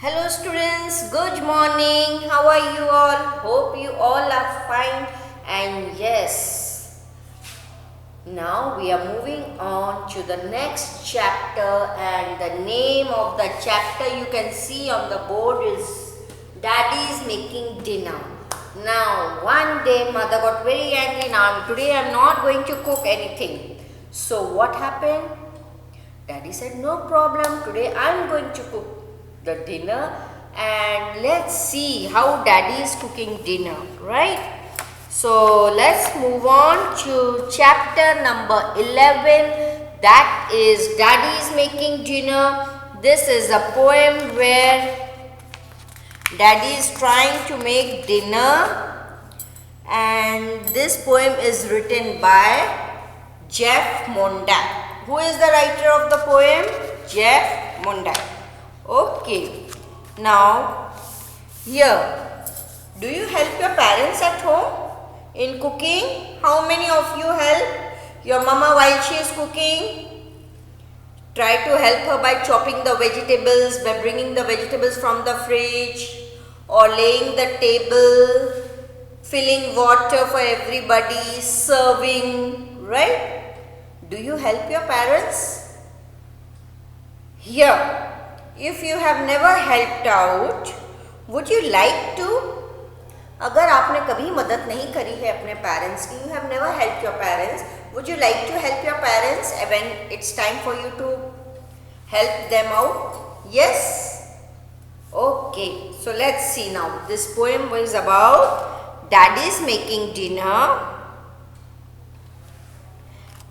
Hello students, good morning. How are you all? Hope you all are fine. And yes, now we are moving on to the next chapter, and the name of the chapter you can see on the board is Daddy's Making Dinner. Now one day mother got very angry. Now today I am not going to cook anything. So what happened? Daddy said, no problem, today I am going to cook the dinner, and let's see how Daddy is cooking dinner, right? So let's move on to chapter number 11, that is Daddy is Making Dinner. This is a poem where Daddy is trying to make dinner, and this poem is written by Jeff Mondak. Who is the writer of the poem? Jeff Mondak. Okay. Now, here, do you help your parents at home in cooking? How many of you help your mama while she is cooking? Try to help her by chopping the vegetables, by bringing the vegetables from the fridge, or laying the table, filling water for everybody, serving, right? Do you help your parents? Here, if you have never helped out, would you like to? अगर आपने कभी मदद नहीं करी है अपने parents की, you have never helped your parents, would you like to help your parents when it's time for you to help them out? Yes? Okay, so let's see now. This poem was about Daddy's making dinner.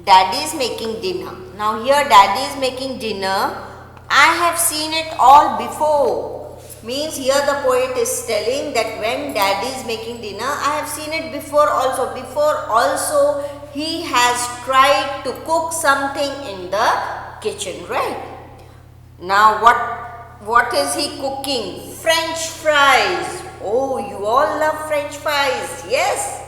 Daddy is making dinner. Now here Daddy is making dinner. I have seen it all before. Means here the poet is telling that when Daddy is making dinner, I have seen it before also. Before also he has tried to cook something in the kitchen, right? Now what is he cooking? French fries. Oh, you all love French fries. Yes.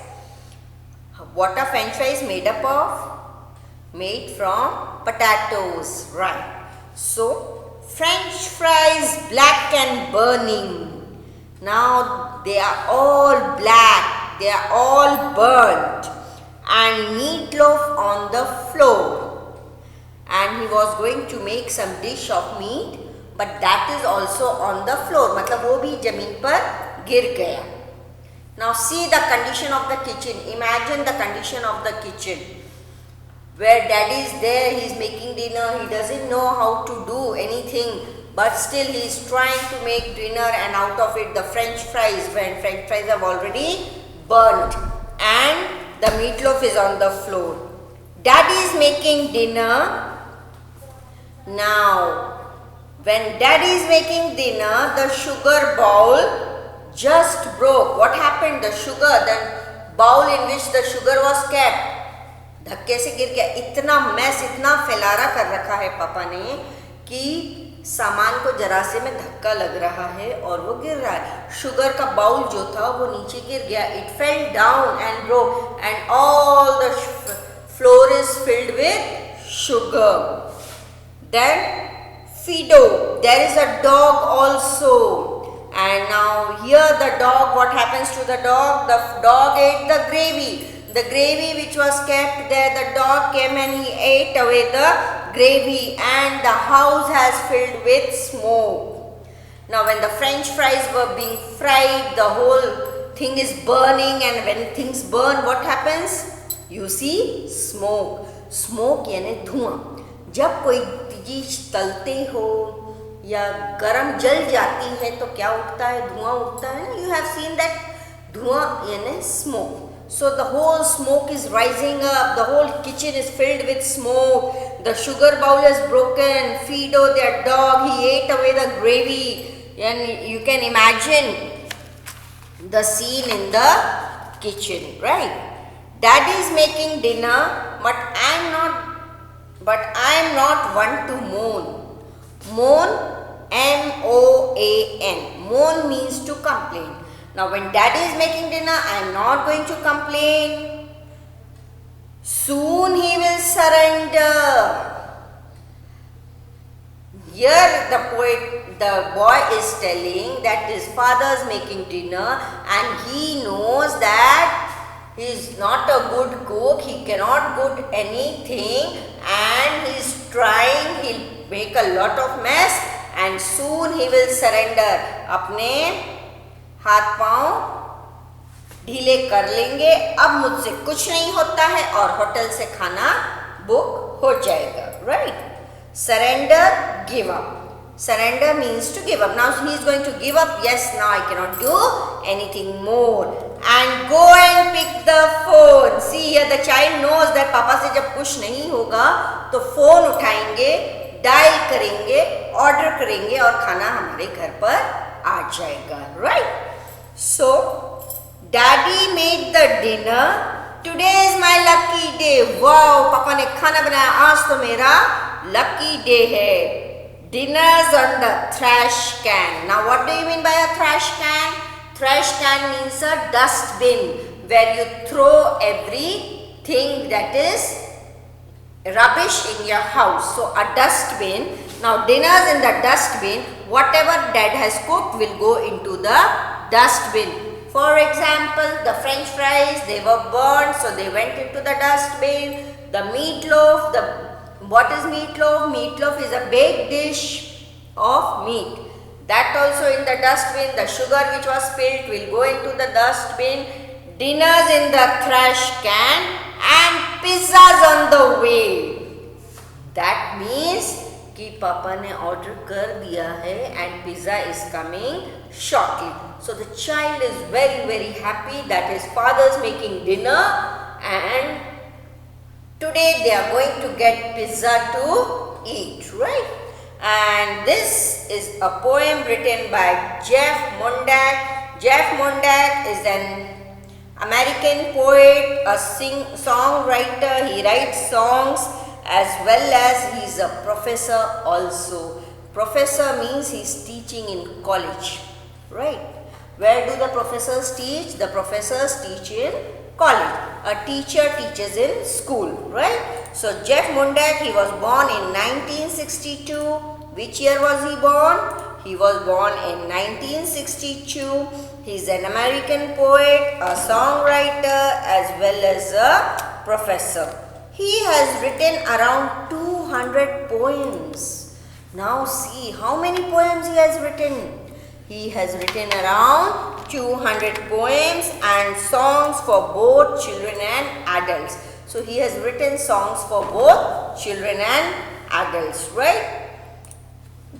What are French fries made up of? Made from potatoes, right? So French fries, black and burning. Now they are all black, they are all burnt, and meatloaf on the floor. And he was going to make some dish of meat, but that is also on the floor. मतलब वो भी जमीन पर गिर गया. Now see the condition of the kitchen. Imagine the condition of the kitchen, where Daddy is there, he is making dinner, he doesn't know how to do anything, but still he is trying to make dinner, and out of it the French fries, when French fries have already burnt, and the meatloaf is on the floor. Daddy is making dinner. Now, when Daddy is making dinner, the sugar bowl just broke. What happened? The sugar, the bowl in which the sugar was kept, धक्के से गिर गया. इतना mess, इतना फैलारा कर रखा है पापा ने कि सामान को जरा से में धक्का लग रहा है और वो गिर रहा है. शुगर का बाउल जो था वो नीचे गिर गया. It fell down and broke, and all the floor is filled with sugar. Then Fido, there is a dog also, and now here the dog, what happens to the dog? The dog ate the gravy. The gravy which was kept there, the dog came and he ate away the gravy, and the house has filled with smoke. Now when the French fries were being fried, the whole thing is burning, and when things burn, what happens? You see smoke. Smoke यानी धुआं. जब कोई चीज तलते हो या गरम जल जाती है तो क्या उठता है? धुआं उठता है ना. You have seen that धुआं यानी smoke. So the whole smoke is rising up, the whole kitchen is filled with smoke, the sugar bowl is broken, Fido, their dog, he ate away the gravy, and you can imagine the scene in the kitchen, right? Daddy is making dinner, but I am not one to moan. Moan, M-O-A-N. Moan means to complain. Now when Daddy is making dinner, I am not going to complain. Soon he will surrender. Here the boy is telling that his father is making dinner and he knows that he is not a good cook, he cannot cook anything and he is trying, he will make a lot of mess and soon he will surrender. अपने हाथ पांव ढीले कर लेंगे, अब मुझसे कुछ नहीं होता है और होटल से खाना बुक हो जाएगा. Right? Surrender, give up. Surrender means to give up. Now he is going to give up. Yes, now I cannot do anything more. And go and pick the phone. See here the child knows that पापा से जब कुछ नहीं होगा तो phone उठाएंगे, dial करेंगे, order करेंगे और खाना हमारे घर पर आ जाएगा. Right? So Daddy made the dinner. Today is my lucky day. Wow, पापा ने खाना बनाया, आज तो मेरा lucky day है. Dinner's on the trash can. Now what do you mean by a trash can? Trash can means a dustbin where you throw everything that is rubbish in your house. So a dustbin. Now dinner's in the dustbin. Whatever dad has cooked will go into the dustbin. For example, the french fries, they were burnt, so they went into the dustbin. The meatloaf, what is meatloaf? Meatloaf is a baked dish of meat. That also in the dustbin. The sugar which was spilled will go into the dustbin. Dinner's in the trash can and pizza's on the way. That means कि पापा ने order कर दिया है and pizza is coming shortly. So the child is very happy that his father is making dinner and today they are going to get pizza to eat, right? And this is a poem written by Jeff Mondak. Jeff Mondak is an American poet, a songwriter. He writes songs as well as he is a professor also. Professor means he is teaching in college, right? Where do the professors teach? The professors teach in college. A teacher teaches in school, right? So Jeff Mondak, he was born in 1962. Which year was he born? He was born in 1962. He is an American poet, a songwriter as well as a professor. He has written around 200 poems. Now see how many poems he has written. He has written around 200 poems and songs for both children and adults. So he has written songs for both children and adults, right?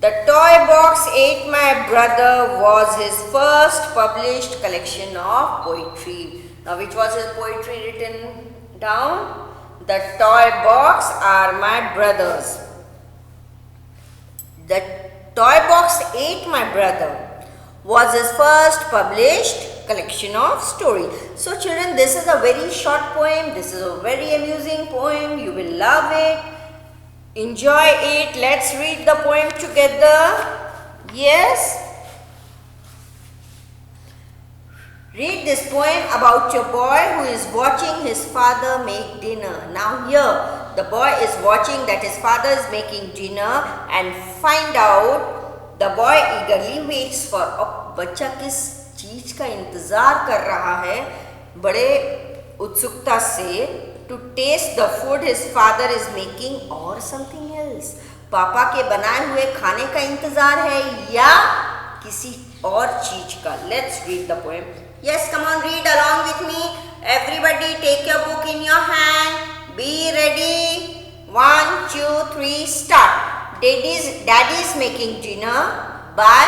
The Toy Box Ate My Brother was his first published collection of poetry. Now which was his poetry written down? The toy box are my brothers. The Toy Box Ate My Brother was his first published collection of story. So children, this is a very short poem. This is a very amusing poem. You will love it. Enjoy it. Let's read the poem together. Yes. Read this poem about your boy who is watching his father make dinner. Now here the boy is watching that his father is making dinner and find out the boy eagerly waits for. अब बच्चा किस चीज का इंतजार कर रहा है बड़े उत्सुकता से to taste the food his father is making or something else. पापा के बनाए हुए खाने का इंतजार है या किसी और चीज का. Let's read the poem. Yes, come on, read along with me. Everybody take your book in your hand. Be ready. 1, 2, 3, start. Daddy's making dinner by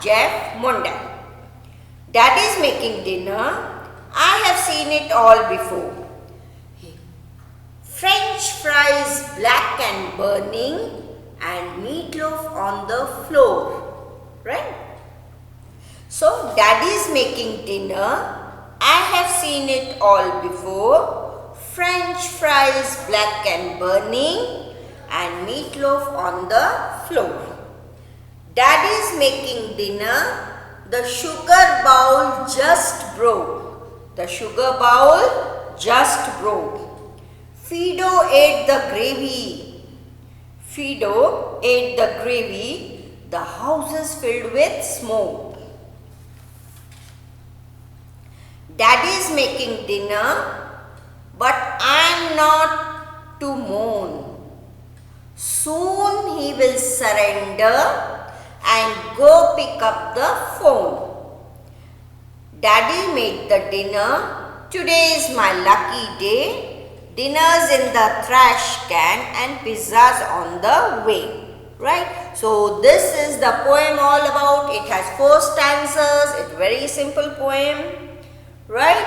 Jeff Mondak. Daddy's making dinner. I have seen it all before. French fries black and burning and meatloaf on the floor. Right? So, Daddy's making dinner. I have seen it all before. French fries black and burning and meatloaf on the floor. Daddy's making dinner. The sugar bowl just broke. The sugar bowl just broke. Fido ate the gravy. Fido ate the gravy. The house is filled with smoke. Daddy is making dinner, but I'm not to moan. Soon he will surrender and go pick up the phone. Daddy made the dinner. Today is my lucky day. Dinner's in the trash can and pizza's on the way. Right? So this is the poem all about. It has 4 stanzas. It's a very simple poem. Right?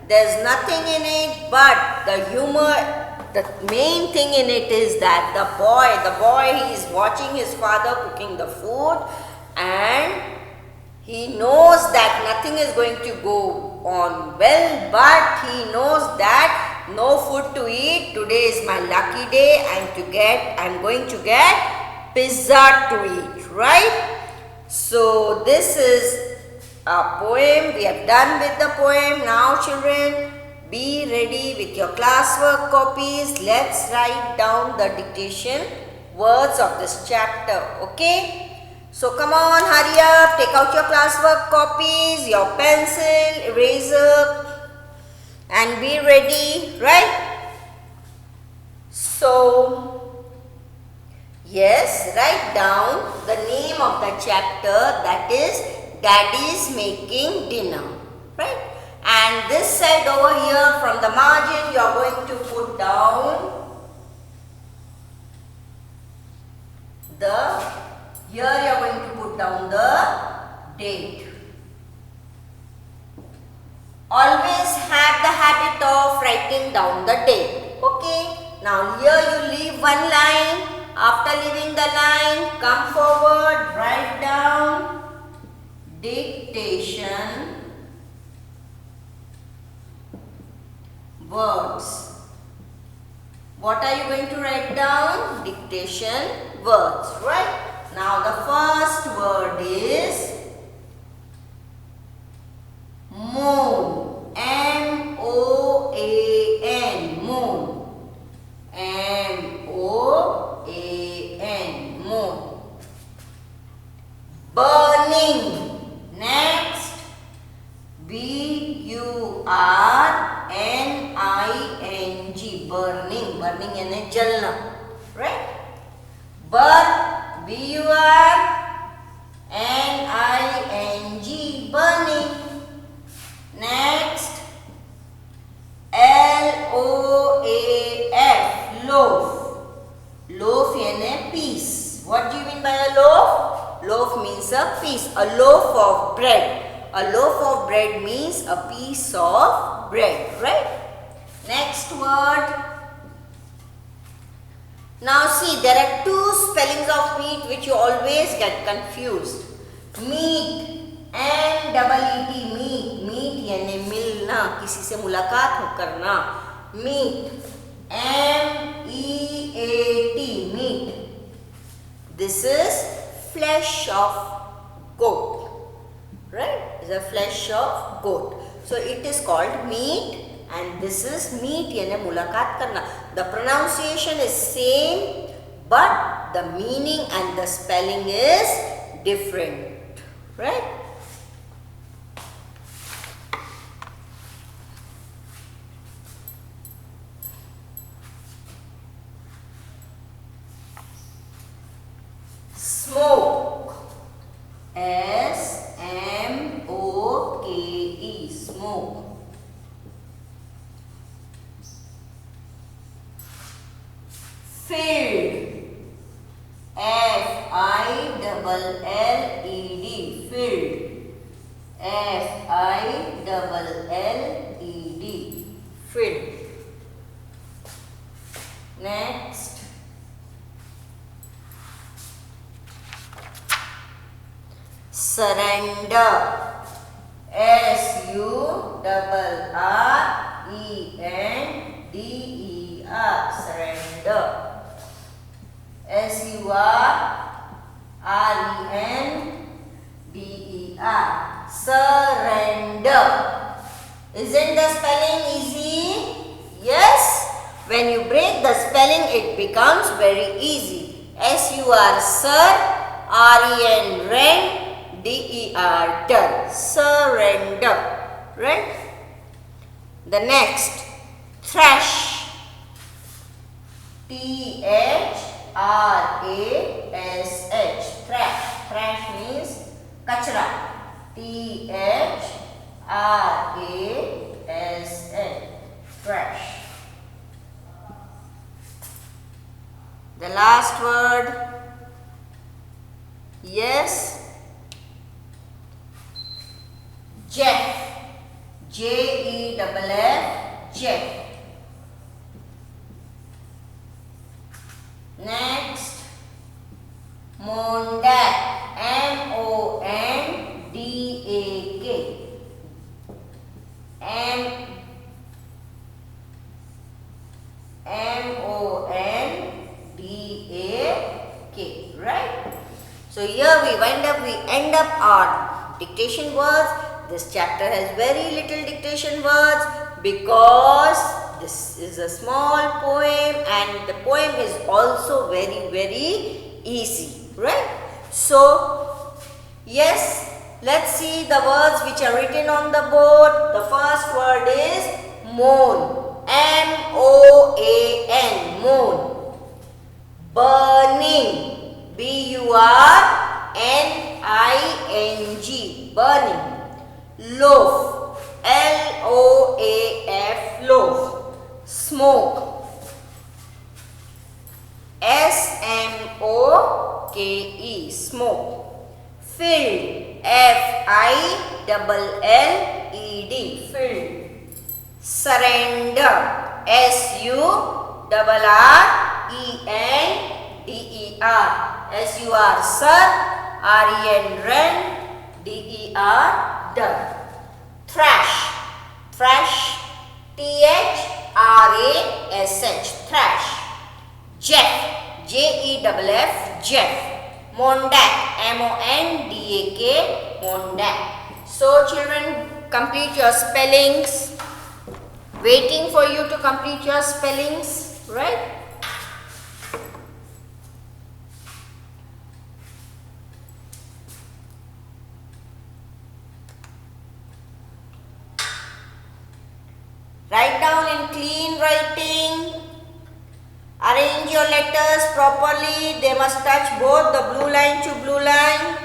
There's nothing in it but the humor. The main thing in it is that the boy, he is watching his father cooking the food, and he knows that nothing is going to go on well, but he knows that no food to eat. Today is my lucky day. I'm going to get pizza to eat, right? So this is a poem. We are done with the poem. Now children, be ready with your classwork copies. Let's write down the dictation words of this chapter. Okay? So come on, hurry up. Take out your classwork copies, your pencil, eraser, and be ready. Right? So, yes, write down the name of the chapter, that is Daddy's Making Dinner. Right? And this side over here from the margin, you are going to put down here you are going to put down the date. Always have the habit of writing down the date. Okay. Now here you leave one line. After leaving the line, come forward, write down dictation words. What are you going to write down? Dictation words, right? Now the first word is moon. M-O-A-N. Moon. M-O-A-N. Moon. Burning. Next. B-U-R-N-I-G. Burning. Burning यानी जलना. Right? Burn. B-U-R-N-I-N-G. Burning. Next. L-O-A-F. Loaf. Loaf यानी piece. What do you mean by a loaf? Loaf means a piece. A loaf of bread. A loaf of bread means a piece of bread. Right? Next word. Now see, there are 2 spellings of meat which you always get confused. Meet. M-E-E-T. Meet. Meet यानी मिलना, किसी से मुलाकात हो करना. Meat. M-E-A-T. Meat. This is flesh of goat. Right? It's a flesh of goat. So it is called meat. And this is meet यानी मुलाकात करना. The pronunciation is same, but the meaning and the spelling is different. Right? Smoke. S-M-O-K-E. Smoke. Filled. F-I-L-L-E-D. Filled. F-I-L-L-E-D. Filled. Next. Surrender. S-U-R-R-E-N-D-E-R. Surrender. S-U-R-R-E-N-D-E-R. Surrender. Isn't the spelling easy? Yes. When you break the spelling, it becomes very easy. S-U-R, sir. R-E-N, rent. D-E-R, der. Surrender. Right? The next, thrash. T-H-R-A-S-H. Thrash. Thrash means kachra. T-H-R-A-S-H. Thrash. The last word, yes. Jeff. J-E-F-F. Jeff. Next, Mondak. M-O-N-D-A-K. M-O-N-D-A-K. Right? So here we end up our dictation words. This chapter has very little dictation words because this is a small poem and the poem is also very easy, right? So, yes, let's see the words which are written on the board. The first word is moan. M-O-A-N, moan. Burning. B-U-R-N-I-N-G, burning. Loaf. L-O-A-F, loaf. Smoke. S-M-O-K-E, smoke. Filled. F-I-L-L-E-D, filled. Surrender. S-U-R-R-E-N-D-E-R. S-U-R, sir. R-E-N, rent. D-E-R, der. Thrash. Thrash. T-H-R-A-S-H, thrash. Jeff. J-E-F-F, Jeff. Mondak. M-O-N-D-A-K, Mondak. So children, complete your spellings. Waiting for you to complete your spellings, right? Write down in clean writing. Arrange your letters properly. They must touch both the blue line to blue line.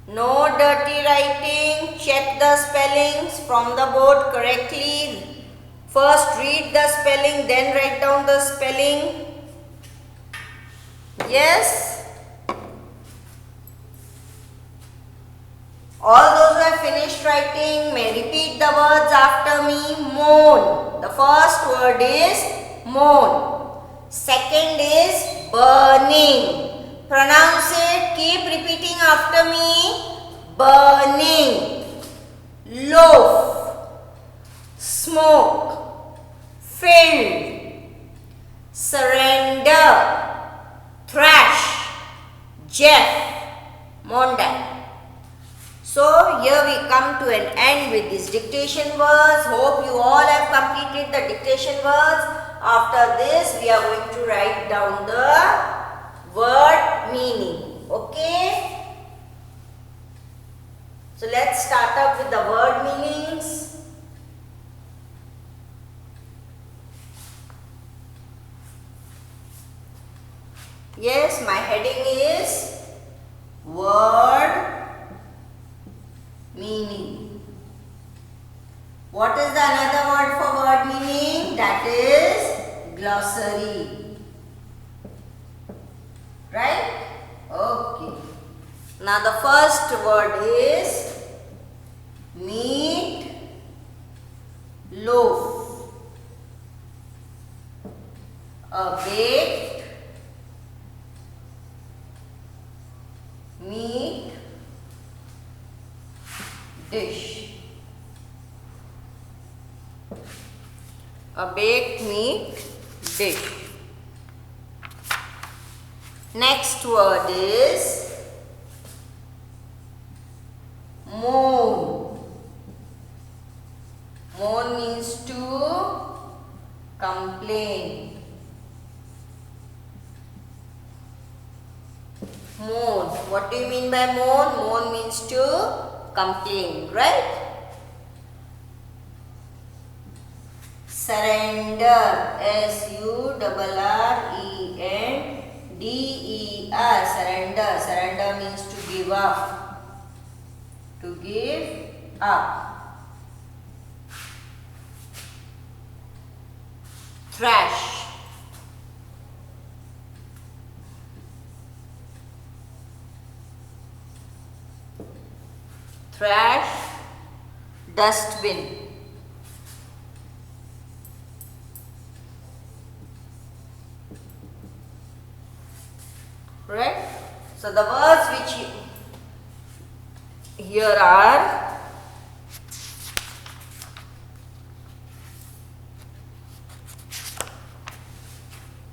No dirty writing. Check the spellings from the board correctly. First read the spelling, then write down the spelling. Yes? All those who have finished writing may repeat the words after me. Moan. The first word is moan. Second is burning. Pronounce it. Keep repeating after me. Burning. Loaf. Smoke. Filled. Surrender. Thrash. Jeff. Mondak. So here we come to an end with these dictation words. Hope you all have completed the dictation words. After this we are going to write down the word meaning. Okay? So let's start up with the word meanings. Yes, my heading is word meaning. What is the another word for word meaning? That is glossary. Right? Okay. Now the first word is meat, loaf. A baked meat dish. A baked meat dish. Next word is moan. Moan means to complain. What do you mean by moan? Moan means to complain, right? Surrender, S-U-R-R-E-N-D-E-R, surrender. Surrender means to give up. To give up. Trash. Trash, dustbin. Right? So the words which here are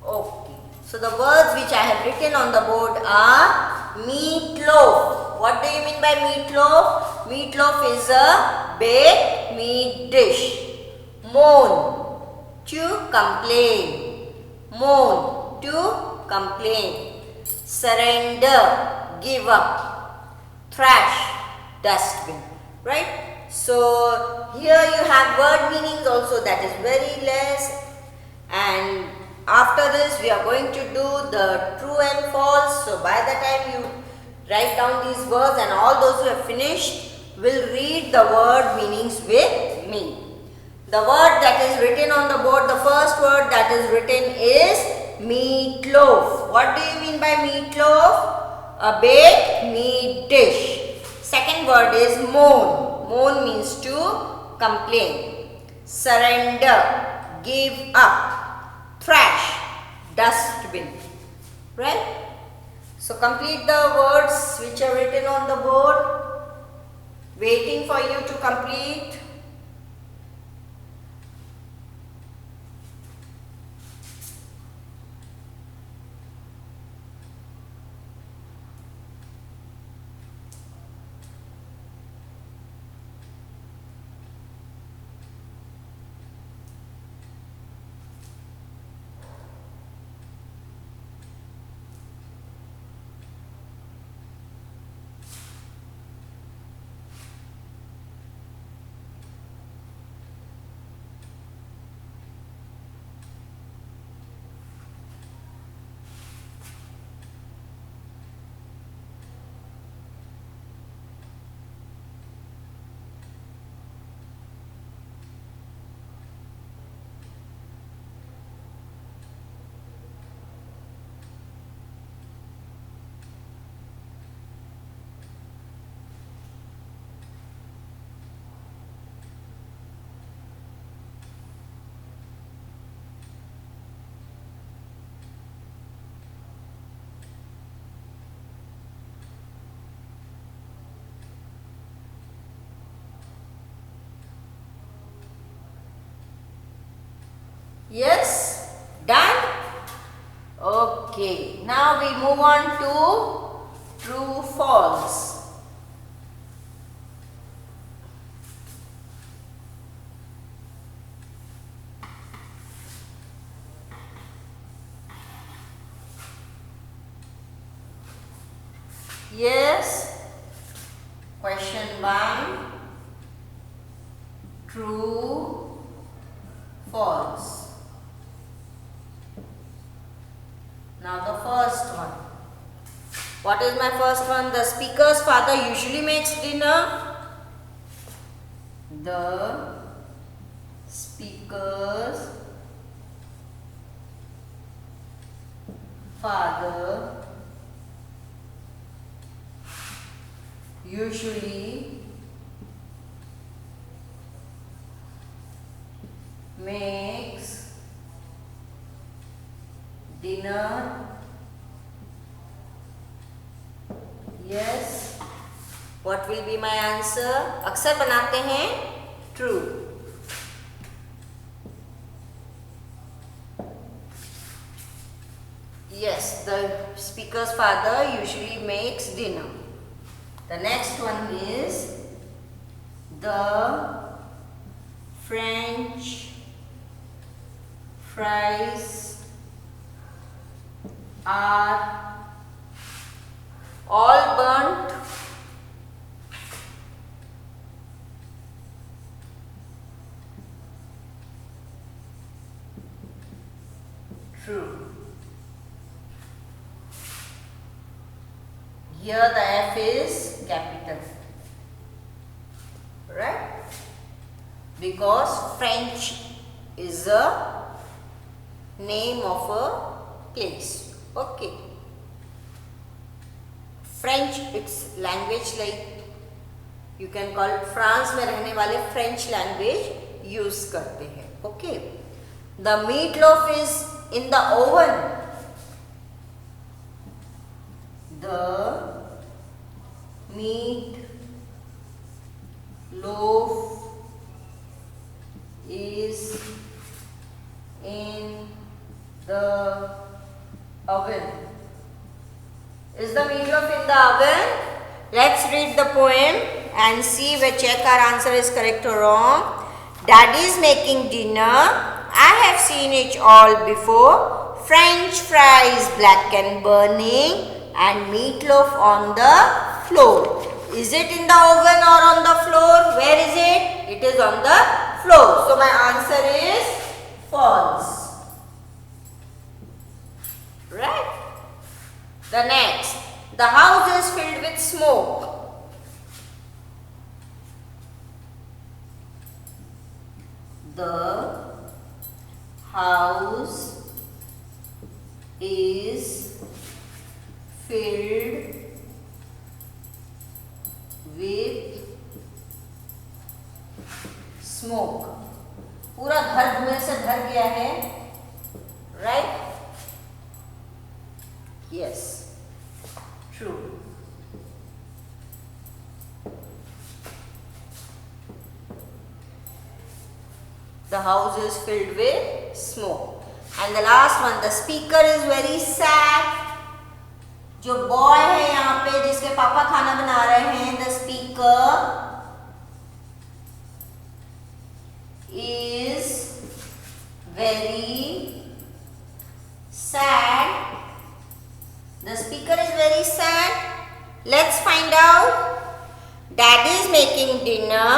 okay. So the words which I have written on the board are meatloaf. What do you mean by meatloaf? Meatloaf is a baked meat dish. Moan, to complain. Moan, to complain. Surrender, give up. Trash, dustbin. Right? So here you have word meanings also, that is very less. And after this we are going to do the true and false. So by the time you write down these words, and all those who have finished will read the word meanings with me. The word that is written on the board, the first word that is written is meatloaf. What do you mean by meatloaf? A baked meat dish. Second word is moan. Moan means to complain. Surrender, give up. Trash, dustbin. Right? So complete the words which are written on the board. Waiting for you to complete. Yes? Done? Okay. Now we move on to true false. Yes? Question 1. True, false. Now the first one. What is my first one? The speaker's father usually makes dinner. The speaker's father usually makes dinner. Yes. What will be my answer? अक्सर बनाते हैं true. Yes, the speaker's father usually makes dinner. The next one is the French fries are all burnt. True. Here the F is capital, right? Because French is a name of a place. Okay. French, it's language like you can call it, France में रहने वाले French language use करते हैं. Okay. The meatloaf is in the oven. The meat loaf is in the oven. Is the meatloaf in the oven? Let's read the poem and see where check our answer is correct or wrong. Daddy is making dinner. I have seen it all before. French fries black and burning and meatloaf on the floor. Is it in the oven or on the floor? Where is it? It is on the floor. So my answer is false. Right? The next. The house is filled with smoke. The house is filled with smoke. पूरा घर धुएं से भर गया है, right? Yes, true. The house is filled with smoke. And the last one, the speaker is very sad. जो boy है यहाँ पे जिसके पापा खाना बना रहे हैं, the speaker is very sad. The speaker is very sad. Let's find out. Daddy is making dinner,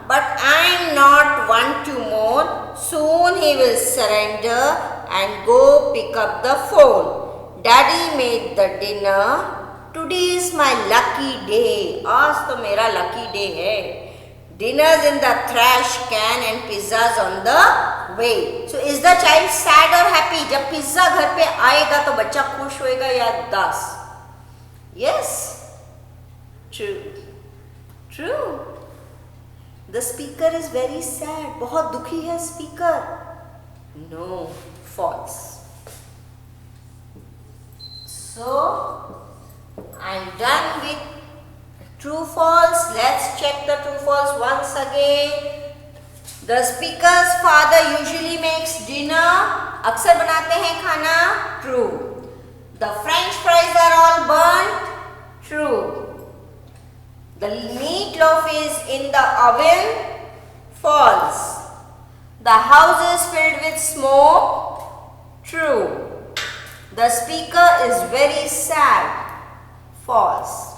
but I am not one to mourn. Soon he will surrender and go pick up the phone. Daddy made the dinner. Today is my lucky day. आज तो मेरा lucky day है. Dinner's in the trash can and pizza's on the way. So is the child sad or happy? जब pizza घर पे आएगा तो बच्चा खुश होएगा या उदास? Yes. True. True. The speaker is very sad. बहुत दुखी है speaker. No. False. So I'm done with true false. Let's check the true false once again. The speaker's father usually makes dinner. अक्सर बनाते हैं खाना. True. The French fries are all burnt. True. The meatloaf is in the oven. False. The house is filled with smoke. True. The speaker is very sad. False.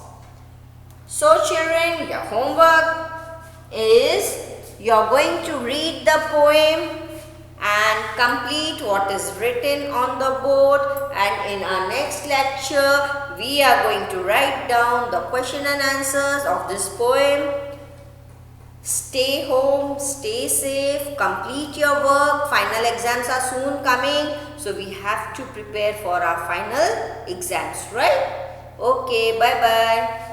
So children, your homework is you are going to read the poem and complete what is written on the board, and in our next lecture we are going to write down the question and answers of this poem. Stay home, stay safe, complete your work. Final exams are soon coming, so we have to prepare for our final exams, right? Okay, bye bye.